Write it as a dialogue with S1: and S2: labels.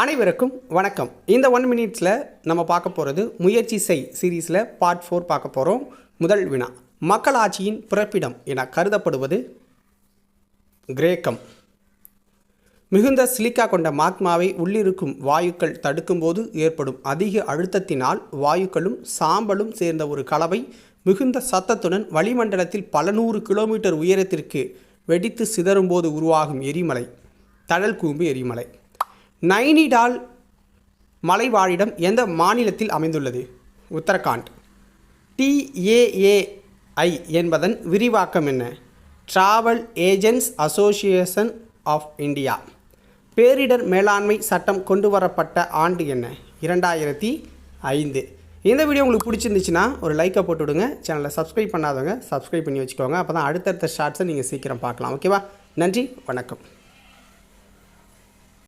S1: அனைவருக்கும் வணக்கம். இந்த 1 மினிட்ஸில் நம்ம பார்க்க போகிறது முயற்சி செய் சீரீஸில் பார்ட் 4 பார்க்க போகிறோம். முதல் வினா, மக்களாட்சியின் பிறப்பிடம் என கருதப்படுவது கிரேக்கம். மிகுந்த சிலிக்கா கொண்ட மாக்மாவை உள்ளிருக்கும் வாயுக்கள் தடுக்கும்போது ஏற்படும் அதிக அழுத்தத்தினால் வாயுக்களும் சாம்பலும் சேர்ந்த ஒரு கலவை மிகுந்த சத்தத்துடன் வளிமண்டலத்தில் பல 100 கிலோமீட்டர் உயரத்திற்கு வெடித்து சிதறும்போது உருவாகும் எரிமலை தழல் கூம்பு எரிமலை. நைனிடால் மலைவாழிடம் எந்த மாநிலத்தில் அமைந்துள்ளது? உத்தரகாண்ட். TAAI என்பதன் விரிவாக்கம் என்ன? Travel agents association of India. பேரிடர் மேலாண்மை சட்டம் கொண்டு வரப்பட்ட ஆண்டு என்ன? 2005. இந்த வீடியோ உங்களுக்கு பிடிச்சிருந்துச்சுன்னா ஒரு லைக்கை போட்டு விடுங்க. சேனலை சப்ஸ்கிரைப் பண்ணாதவங்க சப்ஸ்கிரைப் பண்ணி வச்சுக்கோங்க. அப்போ தான் அடுத்தடுத்த ஷார்ட்ஸை நீங்கள் சீக்கிரம் பார்க்கலாம். ஓகேவா? நன்றி, வணக்கம்.